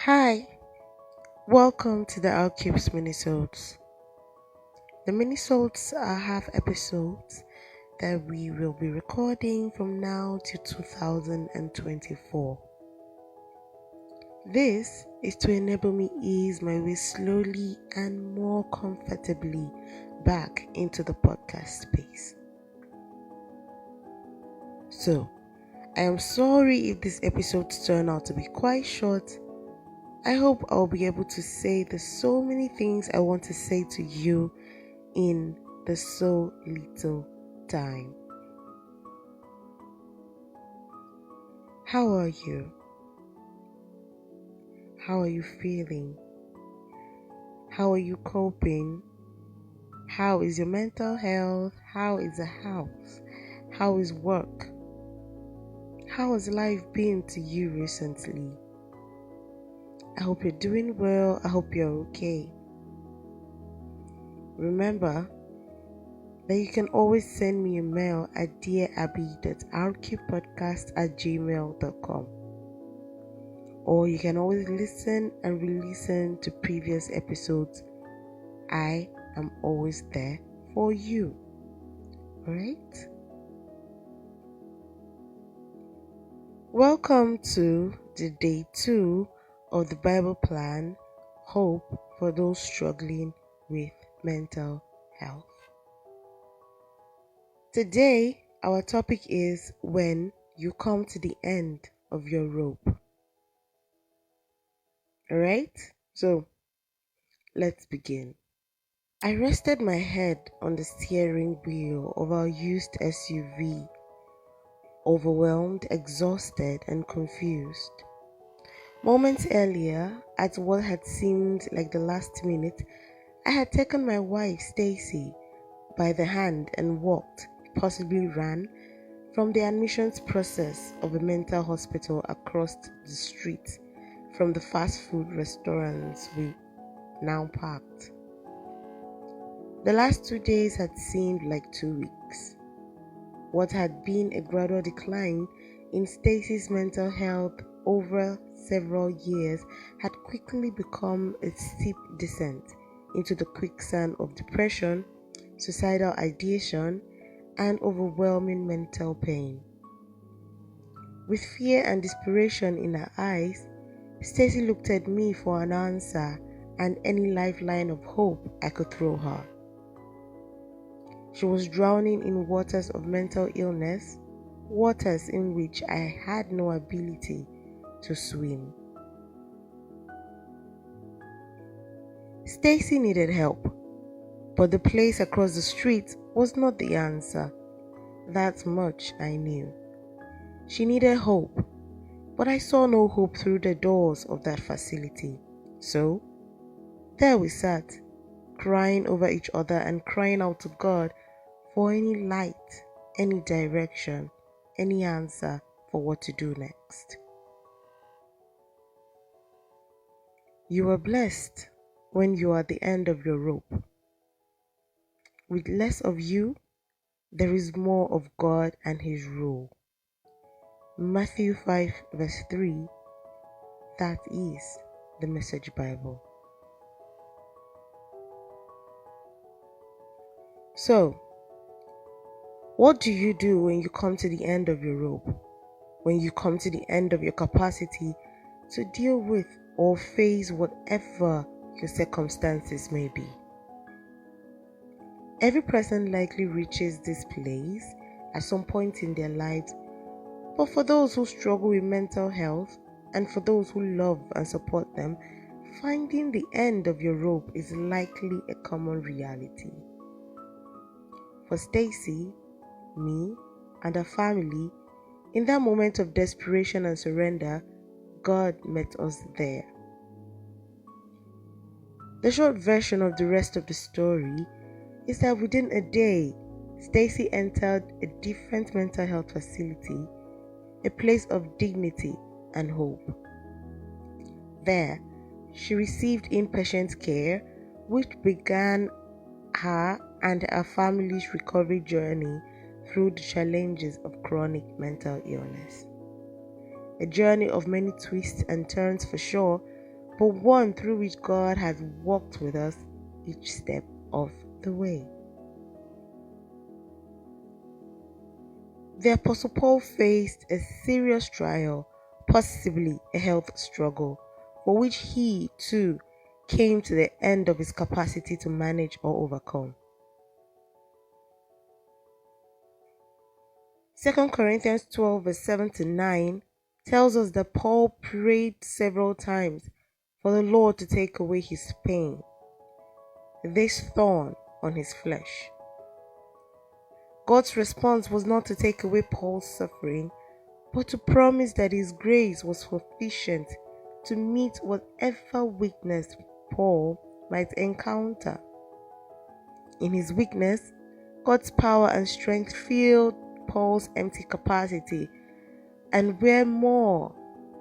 Hi, welcome to the Rcube's Minisodes. The Minisodes are half episodes that we will be recording from now to 2024. This is to enable me ease my way slowly and more comfortably back into the podcast space. So, I am sorry if these episodes turn out to be quite short. I hope I'll be able to say the so many things I want to say to you in the so little time. How are you? How are you feeling? How are you coping? How is your mental health? How is the house? How is work? How has life been to you recently? I hope you're doing well. I hope you're okay. Remember that you can always send me a mail at dearabby.rqpodcast@gmail.com, or you can always listen and re-listen to previous episodes. I am always there for you. Alright? Welcome to the day 2 of the Bible plan, Hope for those struggling with mental health. Today, our topic is when you come to the end of your rope. Alright? So, let's begin. I rested my head on the steering wheel of our used SUV, overwhelmed, exhausted, and confused. Moments earlier, at what had seemed like the last minute, I had taken my wife, Stacy, by the hand and walked, possibly ran, from the admissions process of a mental hospital across the street from the fast food restaurants we now parked. The last 2 days had seemed like 2 weeks. What had been a gradual decline in Stacy's mental health over several years had quickly become a steep descent into the quicksand of depression, suicidal ideation, and overwhelming mental pain. With fear and desperation in her eyes, Stacy looked at me for an answer and any lifeline of hope I could throw her. She was drowning in waters of mental illness, waters in which I had no ability to swim. Stacy needed help, but the place across the street was not the answer. That much I knew. She needed hope, but I saw no hope through the doors of that facility. So, there we sat, crying over each other and crying out to God for any light, any direction, any answer for what to do next. You are blessed when you are at the end of your rope. With less of you, there is more of God and His rule. Matthew 5 verse 3, that is the Message Bible. So, what do you do when you come to the end of your rope? When you come to the end of your capacity to deal with or face whatever your circumstances may be? Every person likely reaches this place at some point in their lives, but for those who struggle with mental health and for those who love and support them, finding the end of your rope is likely a common reality. For Stacy, me, and her family, in that moment of desperation and surrender, God met us there. The short version of the rest of the story is that within a day, Stacy entered a different mental health facility, a place of dignity and hope. There, she received inpatient care, which began her and her family's recovery journey through the challenges of chronic mental illness. A journey of many twists and turns for sure, but one through which God has walked with us each step of the way. The Apostle Paul faced a serious trial, possibly a health struggle, for which he, too, came to the end of his capacity to manage or overcome. 2 Corinthians 12 verse 7 to 9 tells us that Paul prayed several times for the Lord to take away his pain, this thorn on his flesh. God's response was not to take away Paul's suffering, but to promise that his grace was sufficient to meet whatever weakness Paul might encounter. In his weakness, God's power and strength filled Paul's empty capacity and were more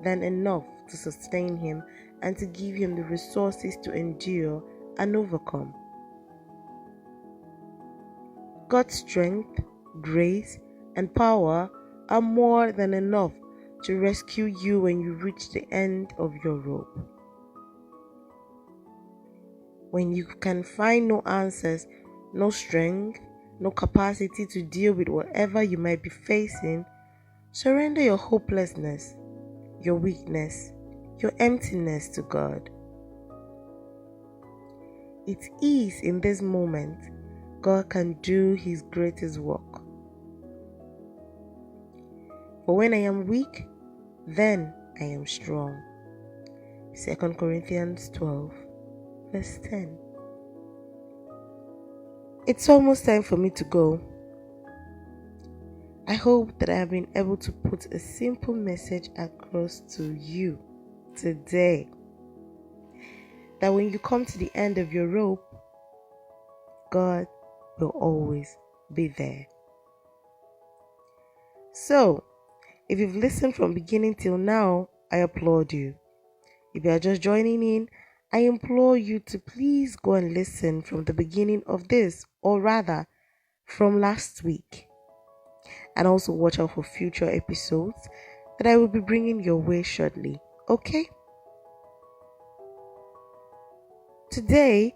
than enough to sustain him and to give him the resources to endure and overcome. God's strength, grace, and power are more than enough to rescue you when you reach the end of your rope. When you can find no answers, no strength, no capacity to deal with whatever you might be facing, surrender your hopelessness, your weakness, your emptiness to God. It is in this moment God can do his greatest work. For when I am weak, then I am strong. 2 Corinthians 12 verse 10. It's almost time for me to go. I hope that I have been able to put a simple message across to you today. That when you come to the end of your rope, God will always be there. So, if you've listened from beginning till now, I applaud you. If you are just joining in, I implore you to please go and listen from the beginning of this, or rather, from last week. And also watch out for future episodes that I will be bringing your way shortly, okay? Today,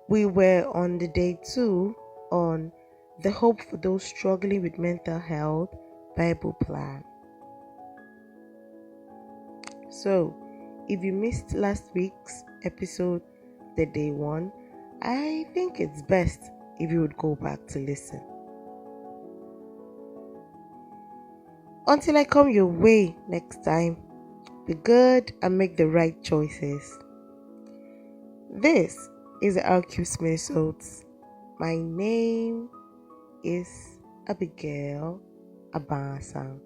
we were on the day 2 on the Hope for Those Struggling with Mental Health Bible Plan. So, if you missed last week's episode, the day 1, I think it's best if you would go back to listen. Until I come your way next time, be good and make the right choices. This is the Rcube Minisode. My name is Abigail Abansang.